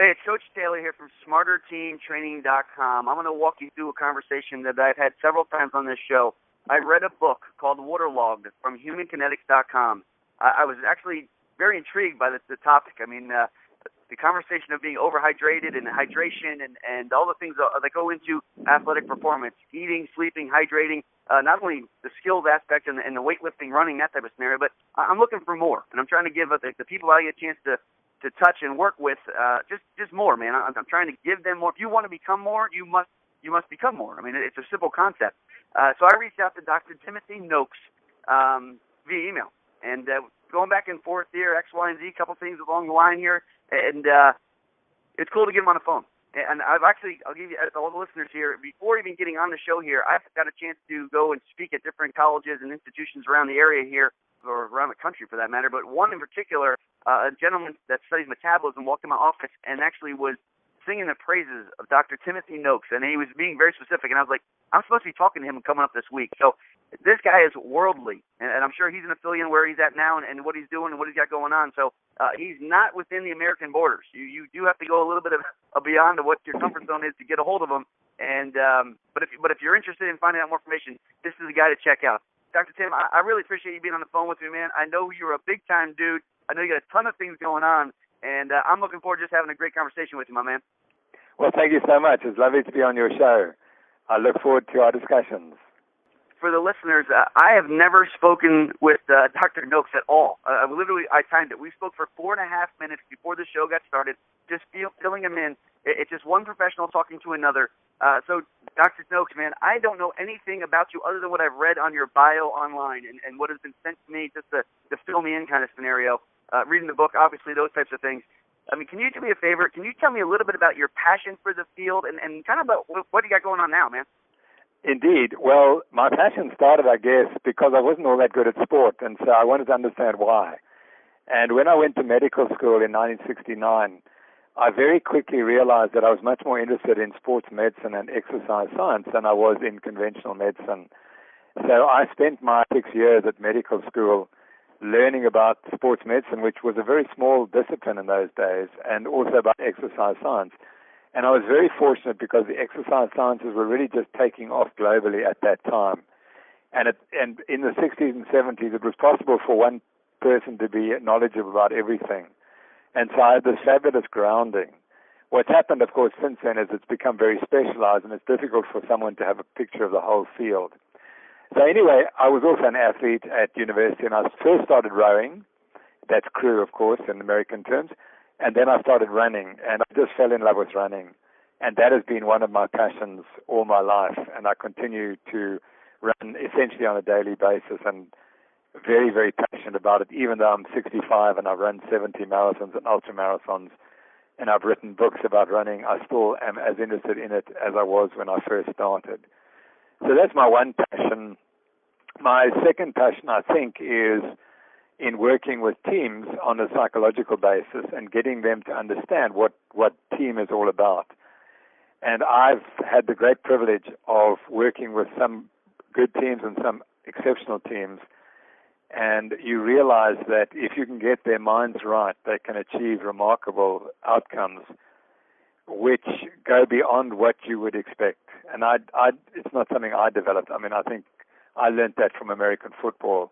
Hey, it's Coach Taylor here from SmarterTeamTraining.com. I'm going to walk you through a conversation that I've had several times on this show. I read a book called Waterlogged from HumanKinetics.com. I was actually very intrigued by the topic. I mean, the conversation of being overhydrated and hydration and all the things that go into athletic performance, eating, sleeping, hydrating, not only the skilled aspect and the weightlifting, running, that type of scenario, but I'm looking for more. And I'm trying to give the people I get a chance to touch and work with just more, man. I'm trying to give them more. If you want to become more, you must become more. I mean, it's a simple concept. So I reached out to Dr. Timothy Noakes via email, and going back and forth here, X, Y, and Z, a couple things along the line here, and it's cool to get him on the phone. And I'll give you all the listeners here, before even getting on the show here, I've got a chance to go and speak at different colleges and institutions around the area here, or around the country for that matter, but one in particular, a gentleman that studies metabolism walked in my office and actually was singing the praises of Dr. Timothy Noakes, and he was being very specific, and I was like, I'm supposed to be talking to him coming up this week. So this guy is worldly, and I'm sure he's an affiliate where he's at now and what he's doing and what he's got going on. So he's not within the American borders. You do have to go a little bit of beyond of what your comfort zone is to get a hold of him. And but if you're interested in finding out more information, this is the guy to check out. Dr. Tim, I really appreciate you being on the phone with me, man. I know you're a big-time dude. I know you got a ton of things going on, and I'm looking forward to just having a great conversation with you, my man. Well, thank you so much. It's lovely to be on your show. I look forward to our discussions. For the listeners, I have never spoken with Dr. Noakes at all. I timed it. We spoke for 4.5 minutes before the show got started, just filling him in. It's just one professional talking to another. So, Dr. Noakes, man, I don't know anything about you other than what I've read on your bio online and what has been sent to me just to fill me in kind of scenario. Reading the book, obviously, those types of things. I mean, can you do me a favor? Can you tell me a little bit about your passion for the field and kind of about what you got going on now, man? Indeed. Well, my passion started, I guess, because I wasn't all that good at sport, and so I wanted to understand why. And when I went to medical school in 1969, I very quickly realized that I was much more interested in sports medicine and exercise science than I was in conventional medicine. So I spent my 6 years at medical school learning about sports medicine, which was a very small discipline in those days, and also about exercise science. And I was very fortunate because the exercise sciences were really just taking off globally at that time. And in the 60s and 70s, it was possible for one person to be knowledgeable about everything. And so I had this fabulous grounding. What's happened, of course, since then is it's become very specialized, and it's difficult for someone to have a picture of the whole field. So anyway, I was also an athlete at university, and I first started rowing. That's crew, of course, in American terms. And then I started running, and I just fell in love with running. And that has been one of my passions all my life, and I continue to run essentially on a daily basis and very, very passionate about it, even though I'm 65 and I've run 70 marathons and ultramarathons, and I've written books about running. I still am as interested in it as I was when I first started. So that's my one passion. My second passion, I think, is in working with teams on a psychological basis and getting them to understand what team is all about. And I've had the great privilege of working with some good teams and some exceptional teams. And you realize that if you can get their minds right, they can achieve remarkable outcomes which go beyond what you would expect. And it's not something I developed. I mean, I think I learned that from American football,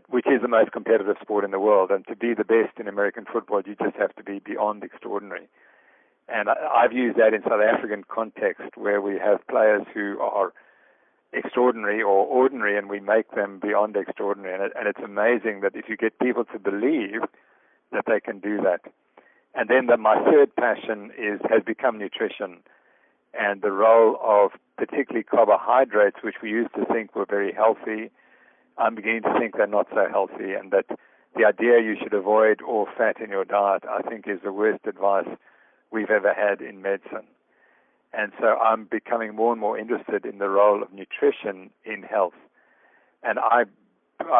which is the most competitive sport in the world. And to be the best in American football, you just have to be beyond extraordinary. And I've used that in South African context, where we have players who are extraordinary or ordinary, and we make them beyond extraordinary. And it's amazing that if you get people to believe that they can do that. And then my third passion has become nutrition and the role of particularly carbohydrates, which we used to think were very healthy. I'm beginning to think they're not so healthy, and that the idea you should avoid all fat in your diet, I think, is the worst advice we've ever had in medicine. And so I'm becoming more and more interested in the role of nutrition in health. And I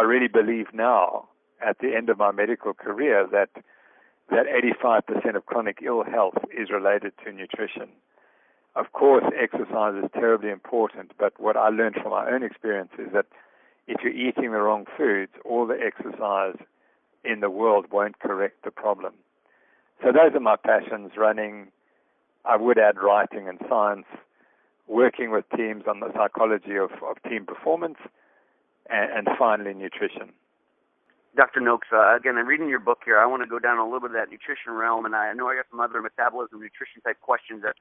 really believe now, at the end of my medical career, that 85% of chronic ill health is related to nutrition. Of course, exercise is terribly important, but what I learned from my own experience is that if you're eating the wrong foods, all the exercise in the world won't correct the problem. So those are my passions: running, I would add writing and science, working with teams on the psychology of team performance, and finally nutrition. Dr. Noakes, again, I'm reading your book here. I want to go down a little bit of that nutrition realm, and I know I got some other metabolism, nutrition type questions that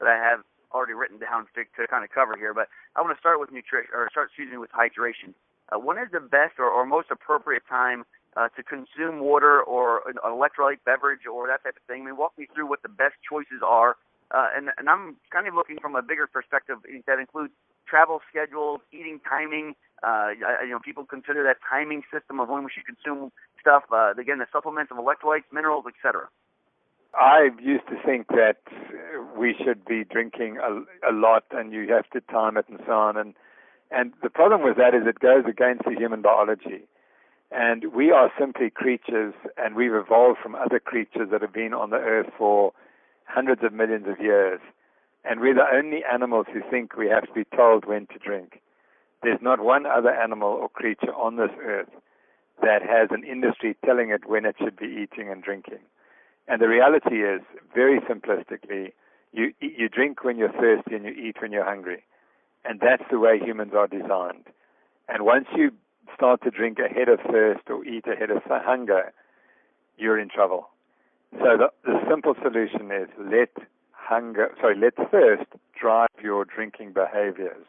I have already written down to kind of cover here. But I want to start with with hydration. When is the best or most appropriate time to consume water or an electrolyte beverage or that type of thing? I mean, walk me through what the best choices are. And I'm kind of looking from a bigger perspective that includes travel schedules, eating timing. People consider that timing system of when we should consume stuff. Again, the supplements of electrolytes, minerals, etc. I used to think that we should be drinking a lot, and you have to time it and so on. And the problem with that is it goes against the human biology. And we are simply creatures, and we've evolved from other creatures that have been on the earth for hundreds of millions of years. And we're the only animals who think we have to be told when to drink. There's not one other animal or creature on this earth that has an industry telling it when it should be eating and drinking. And the reality is, very simplistically, you drink when you're thirsty and you eat when you're hungry. And that's the way humans are designed. And once you start to drink ahead of thirst or eat ahead of hunger, you're in trouble. So the simple solution is let thirst drive your drinking behaviors.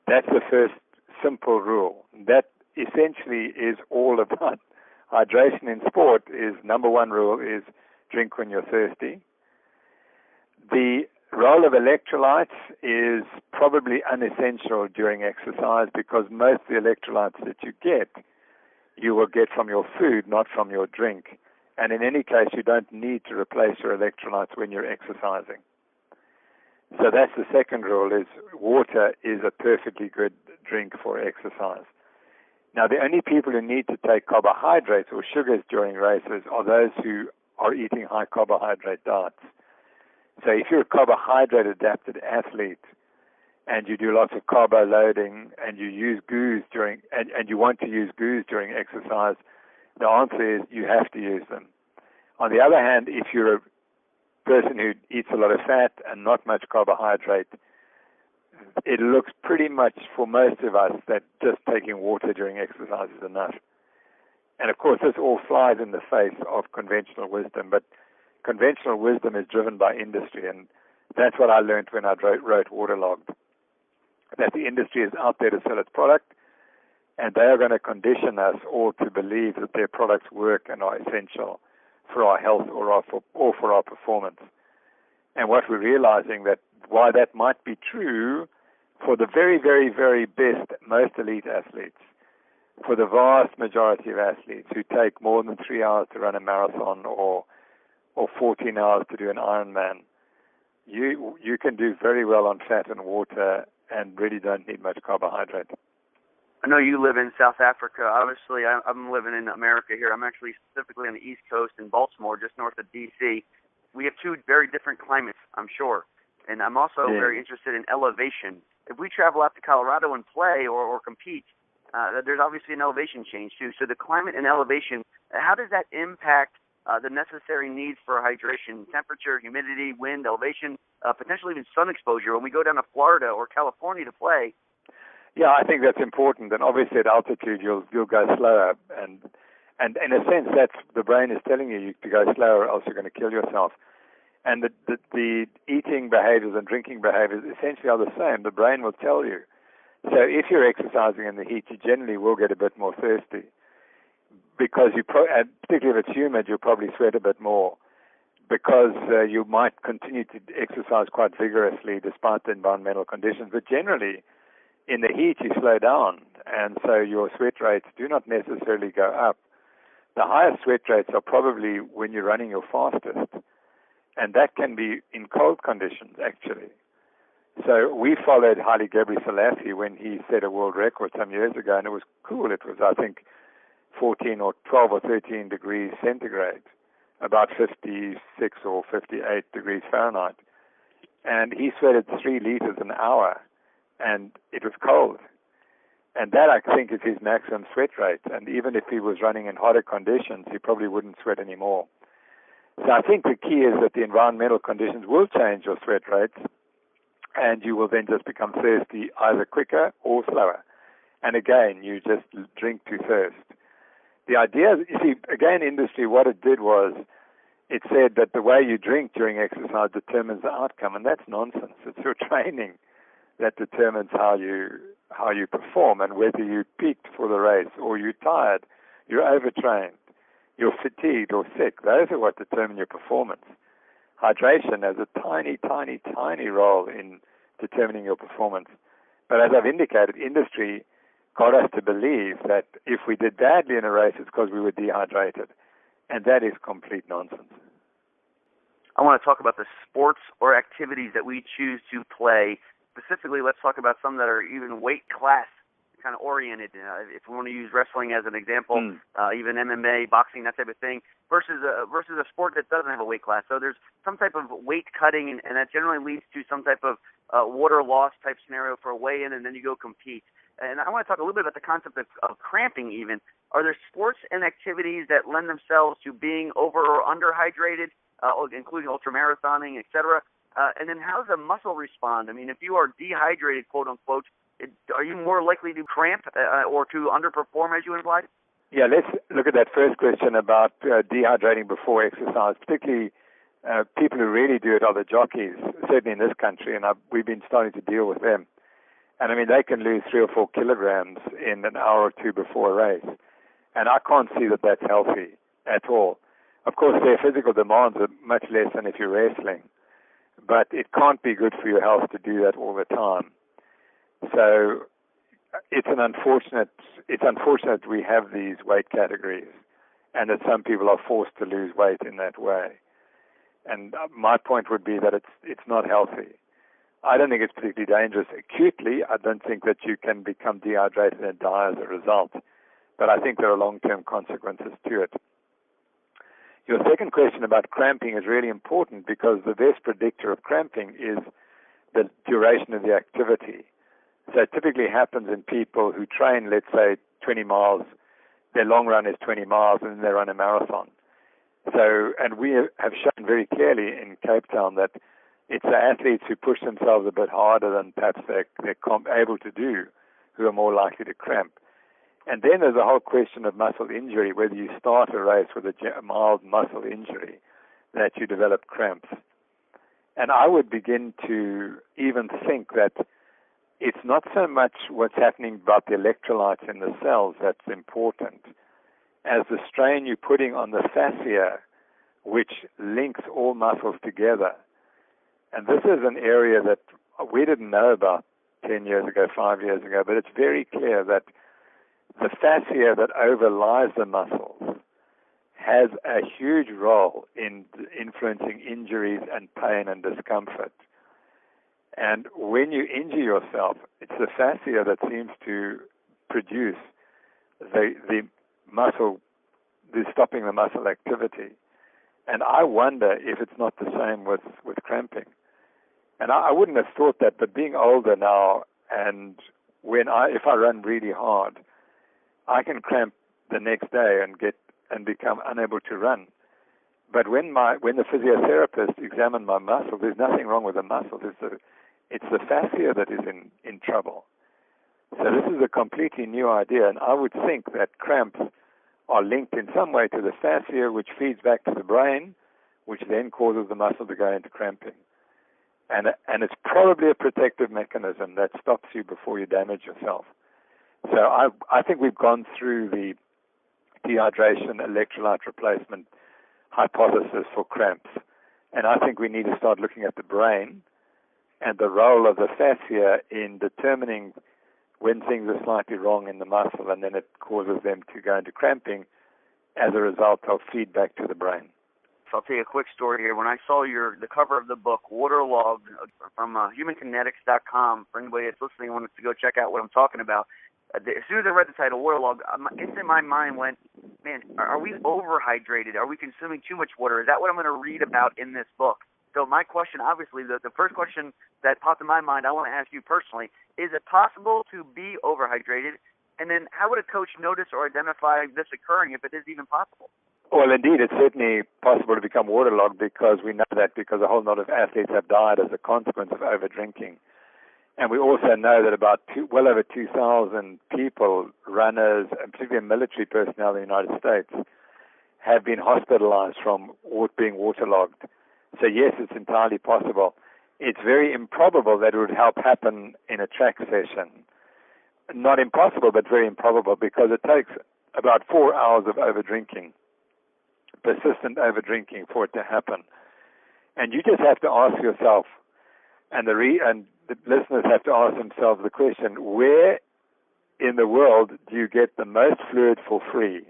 That's the first simple rule. That essentially is all about hydration in sport. Is number one rule is drink when you're thirsty. The role of electrolytes is probably unessential during exercise because most of the electrolytes that you will get from your food, not from your drink. And in any case, you don't need to replace your electrolytes when you're exercising. So that's the second rule, is water is a perfectly good drink for exercise. Now, the only people who need to take carbohydrates or sugars during races are those who are eating high carbohydrate diets. So if you're a carbohydrate-adapted athlete and you do lots of carbo loading and you use goos and you want to use goos during exercise, the answer is you have to use them. On the other hand, if you're a person who eats a lot of fat and not much carbohydrate, it looks pretty much for most of us that just taking water during exercise is enough. And of course, this all flies in the face of conventional wisdom, but conventional wisdom is driven by industry, and that's what I learned when I wrote Waterlogged, that the industry is out there to sell its product, and they are going to condition us all to believe that their products work and are essential for our health or for our performance. And what we're realizing that while that might be true for the very, very, very best, most elite athletes, for the vast majority of athletes who take more than 3 hours to run a marathon or 14 hours to do an Ironman, you can do very well on fat and water and really don't need much carbohydrate. I know you live in South Africa. Obviously, I'm living in America here. I'm actually specifically on the East Coast in Baltimore, just north of D.C. We have two very different climates, I'm sure. And I'm also very interested in elevation. If we travel out to Colorado and play or compete, there's obviously an elevation change, too. So the climate and elevation, how does that impact the necessary needs for hydration, temperature, humidity, wind, elevation, potentially even sun exposure? When we go down to Florida or California to play, yeah, I think that's important, and obviously at altitude you'll go slower, and in a sense that's the brain is telling you to go slower, or else you're going to kill yourself. And the eating behaviors and drinking behaviors essentially are the same. The brain will tell you. So if you're exercising in the heat, you generally will get a bit more thirsty, because and particularly if it's humid, you'll probably sweat a bit more, because you might continue to exercise quite vigorously despite the environmental conditions. But generally, in the heat, you slow down, and so your sweat rates do not necessarily go up. The highest sweat rates are probably when you're running your fastest, and that can be in cold conditions, actually. So we followed Haile Gebrselassie when he set a world record some years ago, and it was cool. It was, I think, 14 or 12 or 13 degrees centigrade, about 56 or 58 degrees Fahrenheit. And he sweated 3 liters an hour, and it was cold. And that, I think, is his maximum sweat rate. And even if he was running in hotter conditions, he probably wouldn't sweat anymore. So I think the key is that the environmental conditions will change your sweat rates, and you will then just become thirsty either quicker or slower. And again, you just drink to thirst. The idea, you see, again, industry, what it did was it said that the way you drink during exercise determines the outcome, and that's nonsense. It's your training that determines how you perform, and whether you peaked for the race or you're tired, you're overtrained, you're fatigued or sick. Those are what determine your performance. Hydration has a tiny, tiny, tiny role in determining your performance. But as I've indicated, industry got us to believe that if we did badly in a race, it's because we were dehydrated. And that is complete nonsense. I want to talk about the sports or activities that we choose to play. Specifically, let's talk about some that are even weight class kind of oriented. If we want to use wrestling as an example, even MMA, boxing, that type of thing, versus a sport that doesn't have a weight class. So there's some type of weight cutting, and that generally leads to some type of water loss type scenario for a weigh-in, and then you go compete. And I want to talk a little bit about the concept of cramping even. Are there sports and activities that lend themselves to being over or underhydrated, including ultramarathoning, et cetera? And then how does the muscle respond? I mean, if you are dehydrated, quote unquote, are you more likely to cramp or to underperform, as you implied? Yeah, let's look at that first question about dehydrating before exercise. Particularly people who really do it are the jockeys, certainly in this country, and we've been starting to deal with them. And I mean, they can lose 3 or 4 kilograms in an hour or two before a race. And I can't see that that's healthy at all. Of course, their physical demands are much less than if you're wrestling. But it can't be good for your health to do that all the time. So it's unfortunate we have these weight categories and that some people are forced to lose weight in that way. And my point would be that it's not healthy. I don't think it's particularly dangerous acutely. I don't think that you can become dehydrated and die as a result. But I think there are long-term consequences to it. Your second question about cramping is really important because the best predictor of cramping is the duration of the activity. So it typically happens in people who train, let's say, 20 miles. Their long run is 20 miles, and then they run a marathon. So, and we have shown very clearly in Cape Town that it's the athletes who push themselves a bit harder than perhaps they're able to do who are more likely to cramp. And then there's a whole question of muscle injury, whether you start a race with a mild muscle injury, that you develop cramps. And I would begin to even think that it's not so much what's happening about the electrolytes in the cells that's important as the strain you're putting on the fascia, which links all muscles together. And this is an area that we didn't know about 10 years ago, 5 years ago, but it's very clear that the fascia that overlies the muscles has a huge role in influencing injuries and pain and discomfort. And when you injure yourself, it's the fascia that seems to produce the muscle, stopping the muscle activity. And I wonder if it's not the same with cramping. And I wouldn't have thought that, but being older now, and if I run really hard, I can cramp the next day and become unable to run. But when the physiotherapist examined my muscle, there's nothing wrong with the muscle. It's the fascia that is in trouble. So this is a completely new idea, and I would think that cramps are linked in some way to the fascia, which feeds back to the brain, which then causes the muscle to go into cramping. And it's probably a protective mechanism that stops you before you damage yourself. So I think we've gone through the dehydration electrolyte replacement hypothesis for cramps. And I think we need to start looking at the brain and the role of the fascia in determining when things are slightly wrong in the muscle, and then it causes them to go into cramping as a result of feedback to the brain. So I'll tell you a quick story here. When I saw the cover of the book, Waterlogged, from humankinetics.com, for anybody that's listening who wants to go check out what I'm talking about, as soon as I read the title, Waterlogged, instantly my mind went, man, are we overhydrated? Are we consuming too much water? Is that what I'm going to read about in this book? So my question, obviously, the first question that popped in my mind, I want to ask you personally, is it possible to be overhydrated? And then how would a coach notice or identify this occurring if it is even possible? Well, indeed, it's certainly possible to become waterlogged because we know that because a whole lot of athletes have died as a consequence of over-drinking. And we also know that well over 2,000 people, runners, and particularly military personnel in the United States, have been hospitalized from being waterlogged. So yes, it's entirely possible. It's very improbable that it would help happen in a track session. Not impossible, but very improbable, because it takes about 4 hours of over-drinking, persistent over-drinking, for it to happen. And you just have to ask yourself, and the listeners have to ask themselves the question, where in the world do you get the most fluid for free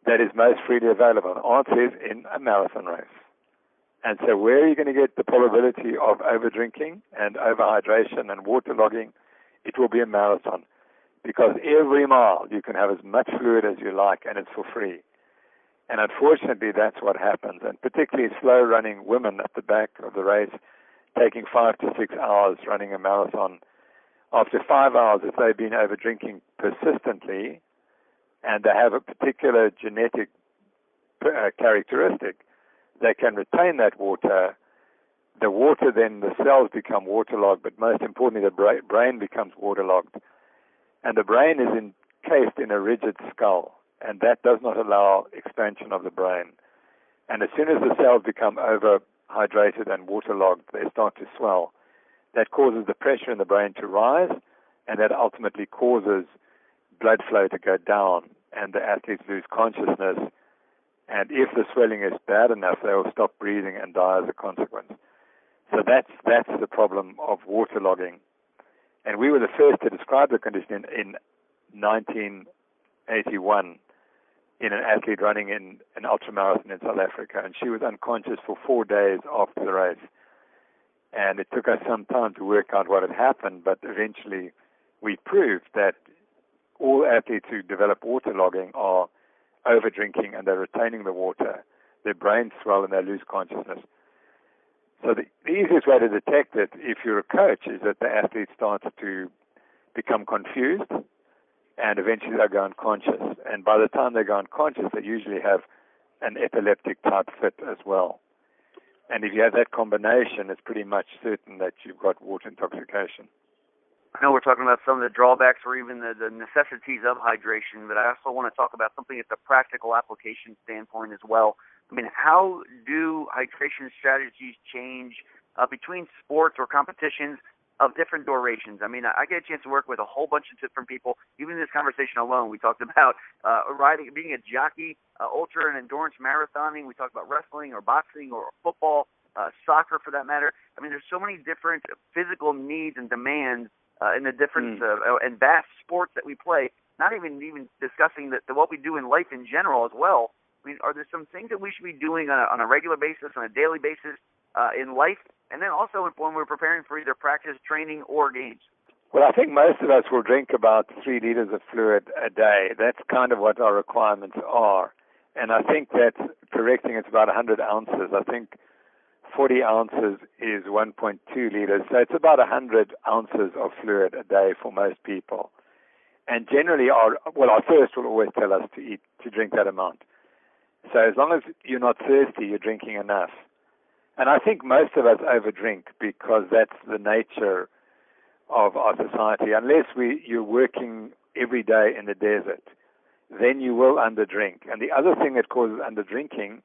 that is most freely available? The answer is in a marathon race. And so where are you going to get the probability of over-drinking and overhydration and waterlogging? It will be a marathon, because every mile you can have as much fluid as you like, and it's for free. And unfortunately, that's what happens. And particularly slow-running women at the back of the race, taking 5 to 6 hours running a marathon. After 5 hours, if they've been over-drinking persistently, and they have a particular genetic characteristic, they can retain that water. The water, then the cells become waterlogged, but most importantly, the brain becomes waterlogged. And the brain is encased in a rigid skull, and that does not allow expansion of the brain. And as soon as the cells become overhydrated and waterlogged, they start to swell. That causes the pressure in the brain to rise, and that ultimately causes blood flow to go down, and the athletes lose consciousness. And if the swelling is bad enough, they will stop breathing and die as a consequence. So that's the problem of waterlogging. And we were the first to describe the condition in 1981 in an athlete running in an ultramarathon in South Africa, and she was unconscious for 4 days after the race. And it took us some time to work out what had happened, but eventually we proved that all athletes who develop waterlogging are over-drinking and they're retaining the water. Their brains swell and they lose consciousness. So the easiest way to detect it, if you're a coach, is that the athlete starts to become confused, and eventually they go unconscious. And by the time they go unconscious, they usually have an epileptic type fit as well. And if you have that combination, it's pretty much certain that you've got water intoxication. I know we're talking about some of the drawbacks or even the necessities of hydration, but I also want to talk about something at the practical application standpoint as well. I mean, how do hydration strategies change between sports or competitions of different durations? I mean, I get a chance to work with a whole bunch of different people. Even in this conversation alone, we talked about riding, being a jockey, ultra and endurance marathoning. We talked about wrestling or boxing or football, soccer for that matter. I mean, there's so many different physical needs and demands in the different and vast sports that we play. Not even discussing what we do in life in general as well. I mean, are there some things that we should be doing on a regular basis, on a daily basis in life, and then also when we're preparing for either practice, training, or games? Well, I think most of us will drink about 3 liters of fluid a day. That's kind of what our requirements are. And I think that's correcting. It's about 100 ounces. I think 40 ounces is 1.2 liters. So it's about 100 ounces of fluid a day for most people. And generally, our thirst will always tell us to drink that amount. So as long as you're not thirsty, you're drinking enough. And I think most of us overdrink because that's the nature of our society. Unless you're working every day in the desert, then you will underdrink. And the other thing that causes underdrinking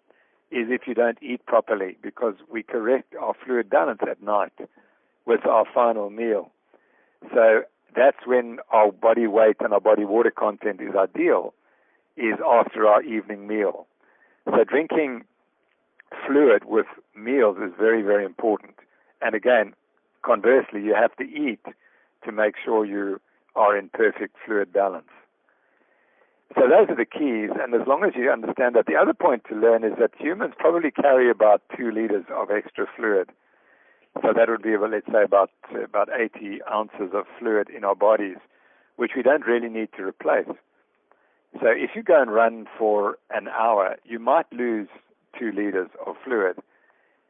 is if you don't eat properly, because we correct our fluid balance at night with our final meal. So that's when our body weight and our body water content is ideal, is after our evening meal. So drinking fluid with meals is very, very important. And again, conversely, you have to eat to make sure you are in perfect fluid balance. So those are the keys, and as long as you understand that, the other point to learn is that humans probably carry about 2 liters of extra fluid. So that would be, let's say, about 80 ounces of fluid in our bodies, which we don't really need to replace. So if you go and run for an hour, you might lose 2 liters of fluid,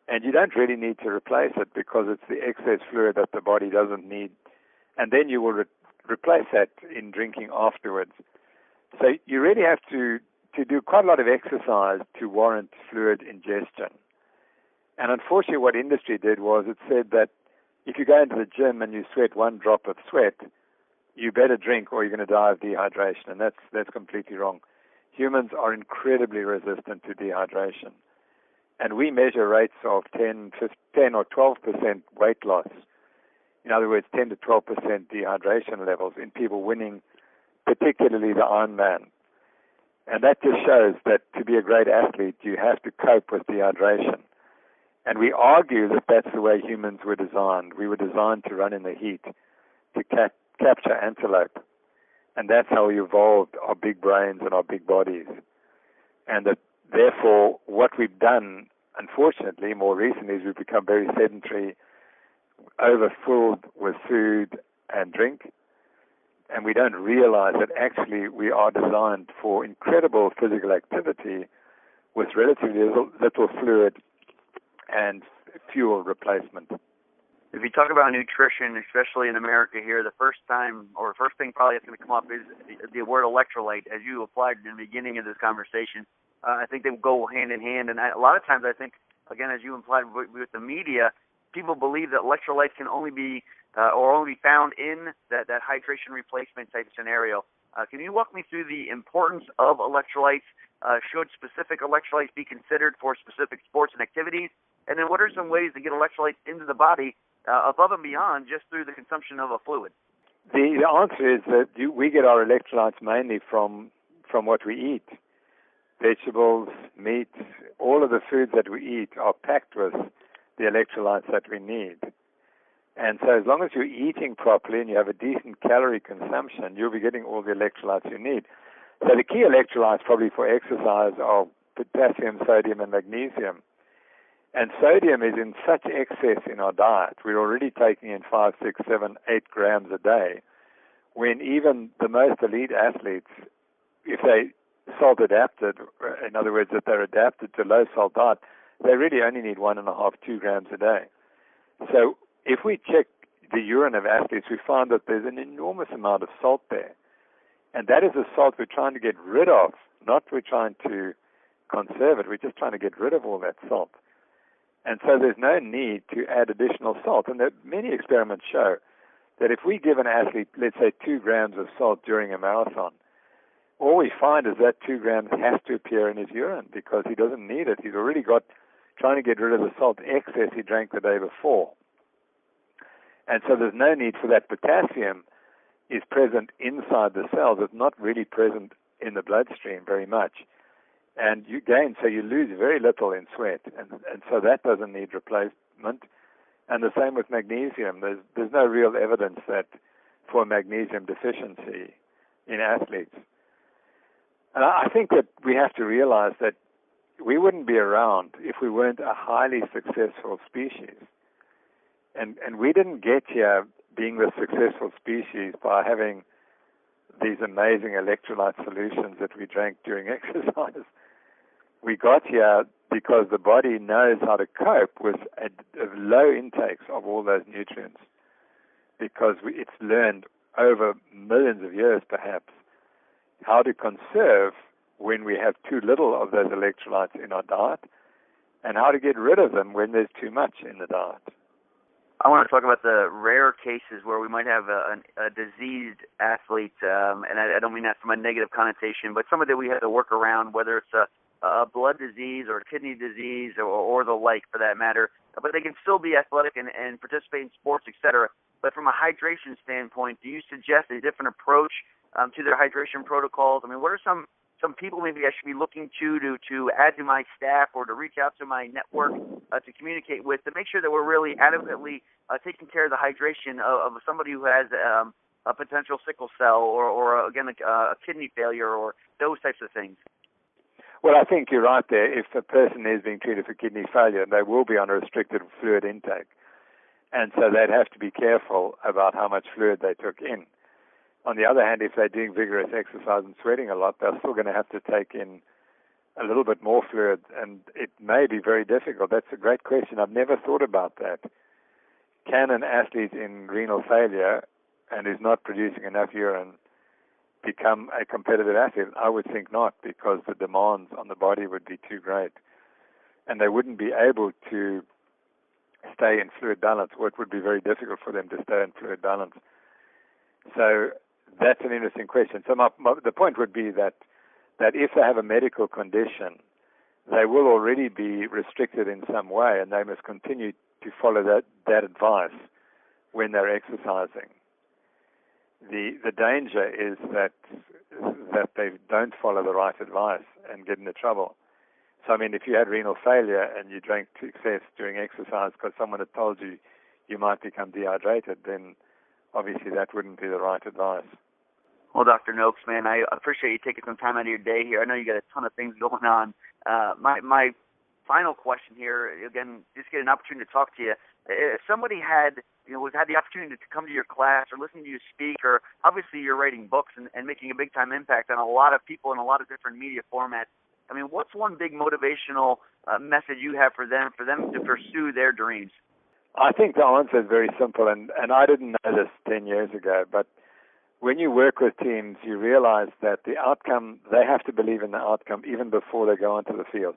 and you don't really need to replace it because it's the excess fluid that the body doesn't need, and then you will replace that in drinking afterwards. So you really have to to do quite a lot of exercise to warrant fluid ingestion. And unfortunately, what industry did was it said that if you go into the gym and you sweat one drop of sweat, you better drink or you're going to die of dehydration. And that's completely wrong. Humans are incredibly resistant to dehydration. And we measure rates of 10 or 12% weight loss. In other words, 10 to 12% dehydration levels in people winning, particularly the Ironman. And that just shows that to be a great athlete, you have to cope with dehydration. And we argue that that's the way humans were designed. We were designed to run in the heat, to capture antelope. And that's how we evolved our big brains and our big bodies. And that, therefore, what we've done, unfortunately, more recently, is we've become very sedentary, overfilled with food and drink. And we don't realize that actually we are designed for incredible physical activity with relatively little fluid and fuel replacement. If you talk about nutrition, especially in America here, the first thing probably that's going to come up is the word electrolyte, as you applied in the beginning of this conversation. I think they go hand in hand, and a lot of times I think, again, as you implied with the media, people believe that electrolytes can only be found in that hydration replacement type scenario. Can you walk me through the importance of electrolytes? Should specific electrolytes be considered for specific sports and activities? And then what are some ways to get electrolytes into the body above and beyond just through the consumption of a fluid? The answer is that we get our electrolytes mainly from what we eat. Vegetables, meat, all of the foods that we eat are packed with the electrolytes that we need. And so as long as you're eating properly and you have a decent calorie consumption, you'll be getting all the electrolytes you need. So the key electrolytes probably for exercise are potassium, sodium, and magnesium. And sodium is in such excess in our diet. We're already taking in 5, 6, 7, 8 grams a day, when even the most elite athletes, if they salt adapted, in other words, that they're adapted to low salt diet, they really only need 1.5, 2 grams a day. So if we check the urine of athletes, we find that there's an enormous amount of salt there. And that is the salt we're trying to get rid of, not we're trying to conserve it. We're just trying to get rid of all that salt. And so there's no need to add additional salt. And many experiments show that if we give an athlete, let's say, 2 grams of salt during a marathon, all we find is that 2 grams has to appear in his urine because he doesn't need it. He's already trying to get rid of the salt excess he drank the day before. And so there's no need for that. Potassium is present inside the cells. It's not really present in the bloodstream very much. And you gain, so you lose very little in sweat. And so that doesn't need replacement. And the same with magnesium. There's no real evidence that for magnesium deficiency in athletes. And I think that we have to realize that we wouldn't be around if we weren't a highly successful species. And we didn't get here being the successful species by having these amazing electrolyte solutions that we drank during exercise. We got here because the body knows how to cope with a low intakes of all those nutrients, because it's learned over millions of years perhaps how to conserve when we have too little of those electrolytes in our diet, and how to get rid of them when there's too much in the diet. I want to talk about the rare cases where we might have a diseased athlete, and I don't mean that from a negative connotation, but somebody that we have to work around, whether it's a blood disease or a kidney disease or the like for that matter, but they can still be athletic and participate in sports, etc. But from a hydration standpoint, do you suggest a different approach to their hydration protocols? I mean, what are some people maybe I should be looking to add to my staff or to reach out to my network to communicate with to make sure that we're really adequately taking care of the hydration of somebody who has a potential sickle cell or again, a kidney failure or those types of things? Well, I think you're right there. If a person is being treated for kidney failure, they will be on a restricted fluid intake. And so they'd have to be careful about how much fluid they took in. On the other hand, if they're doing vigorous exercise and sweating a lot, they're still going to have to take in a little bit more fluid, and it may be very difficult. That's a great question. I've never thought about that. Can an athlete in renal failure and is not producing enough urine become a competitive athlete? I would think not, because the demands on the body would be too great. And they wouldn't be able to stay in fluid balance, or it would be very difficult for them to stay in fluid balance. So that's an interesting question. So the point would be that if they have a medical condition, they will already be restricted in some way, and they must continue to follow that advice when they're exercising. The danger is that they don't follow the right advice and get into trouble. So, I mean, if you had renal failure and you drank to excess during exercise because someone had told you you might become dehydrated, then obviously that wouldn't be the right advice. Well, Dr. Noakes, man, I appreciate you taking some time out of your day here. I know you got a ton of things going on. My final question here, again, just get an opportunity to talk to you. If somebody had the opportunity to come to your class or listen to you speak, or obviously you're writing books and making a big-time impact on a lot of people in a lot of different media formats, I mean, what's one big motivational message you have for them to pursue their dreams? I think the answer is very simple, and I didn't know this 10 years ago, but when you work with teams, you realize that the outcome, they have to believe in the outcome even before they go onto the field.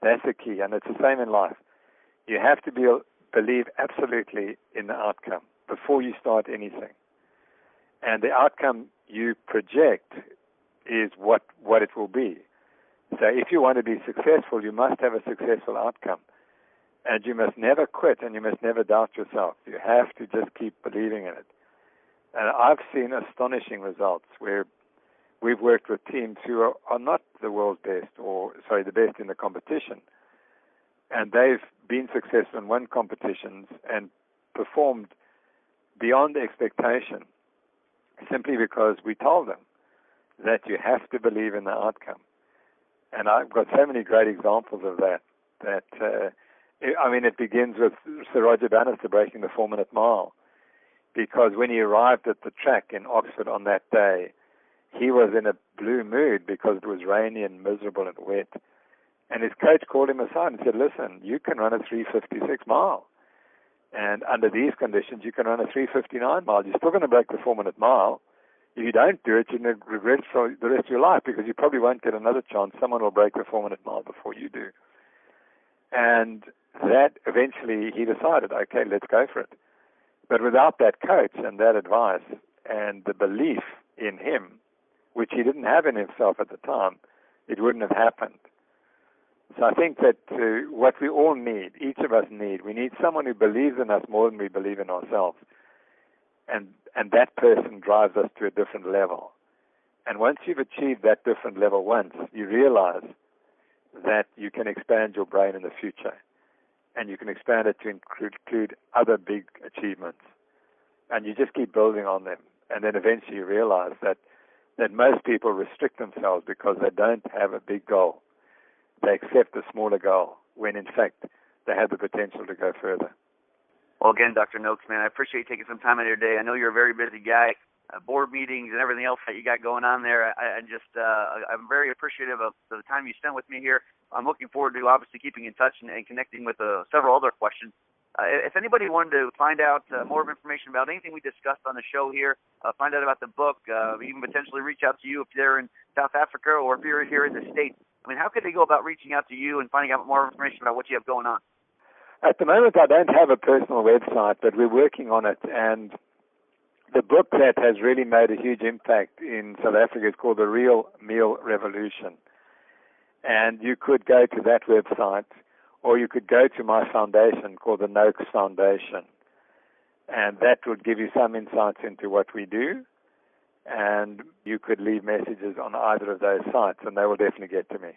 That's the key, and it's the same in life. You have to believe absolutely in the outcome before you start anything. And the outcome you project is what it will be. So if you want to be successful, you must have a successful outcome. And you must never quit, and you must never doubt yourself. You have to just keep believing in it. And I've seen astonishing results where we've worked with teams who are not the world's best, the best in the competition. And they've been successful in won competitions and performed beyond expectation simply because we told them that you have to believe in the outcome. And I've got so many great examples of that. It begins with Sir Roger Bannister breaking the 4-minute mile, because when he arrived at the track in Oxford on that day, he was in a blue mood because it was rainy and miserable and wet. And his coach called him aside and said, listen, you can run a 3:56 mile. And under these conditions, you can run a 3:59 mile. You're still going to break the 4-minute mile. If you don't do it, you're going to regret it for the rest of your life, because you probably won't get another chance. Someone will break the 4-minute mile before you do. And that eventually he decided, okay, let's go for it. But without that coach and that advice and the belief in him, which he didn't have in himself at the time, it wouldn't have happened. So I think that what we all need, each of us need, we need someone who believes in us more than we believe in ourselves. And that person drives us to a different level. And once you've achieved that different level once, you realize that you can expand your brain in the future. And you can expand it to include other big achievements. And you just keep building on them. And then eventually you realize that most people restrict themselves because they don't have a big goal. They accept a smaller goal when, in fact, they have the potential to go further. Well, again, Dr. Noakes, man, I appreciate you taking some time out of your day. I know you're a very busy guy, board meetings and everything else that you got going on there. I'm very appreciative of the time you spent with me here. I'm looking forward to obviously keeping in touch and connecting with several other questions. If anybody wanted to find out more information about anything we discussed on the show here, find out about the book, even potentially reach out to you if they're in South Africa or if you're here in the States, I mean, how could they go about reaching out to you and finding out more information about what you have going on? At the moment, I don't have a personal website, but we're working on it. And the book that has really made a huge impact in South Africa is called The Real Meal Revolution. And you could go to that website, or you could go to my foundation called the Noakes Foundation. And that would give you some insights into what we do. And you could leave messages on either of those sites, and they will definitely get to me.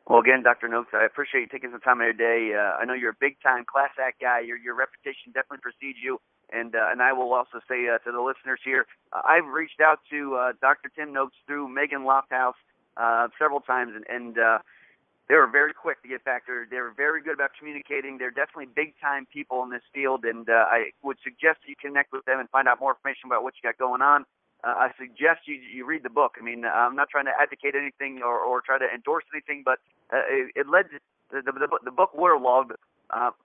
Well, again, Dr. Noakes, I appreciate you taking some time out of your day. I know you're a big-time class act guy. Your reputation definitely precedes you. And I will also say to the listeners here, I've reached out to Dr. Tim Noakes through Megan Lofthouse several times, and they were very quick to get back. They're very good about communicating. They're definitely big-time people in this field, and I would suggest that you connect with them and find out more information about what you got going on. I suggest you read the book. I mean, I'm not trying to advocate anything or try to endorse anything, but it led to the book Waterlogged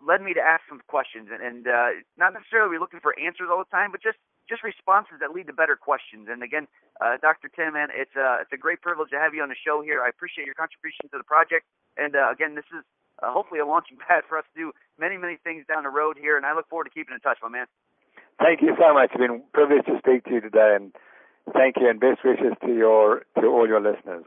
led me to ask some questions, and not necessarily looking for answers all the time, but just responses that lead to better questions. And again, Dr. Tim, man, it's a great privilege to have you on the show here. I appreciate your contribution to the project. And again, this is hopefully a launching pad for us to do many, many things down the road here, and I look forward to keeping in touch, my man. Thank you so much. It's been a privilege to speak to you today, and thank you, and best wishes to all your listeners.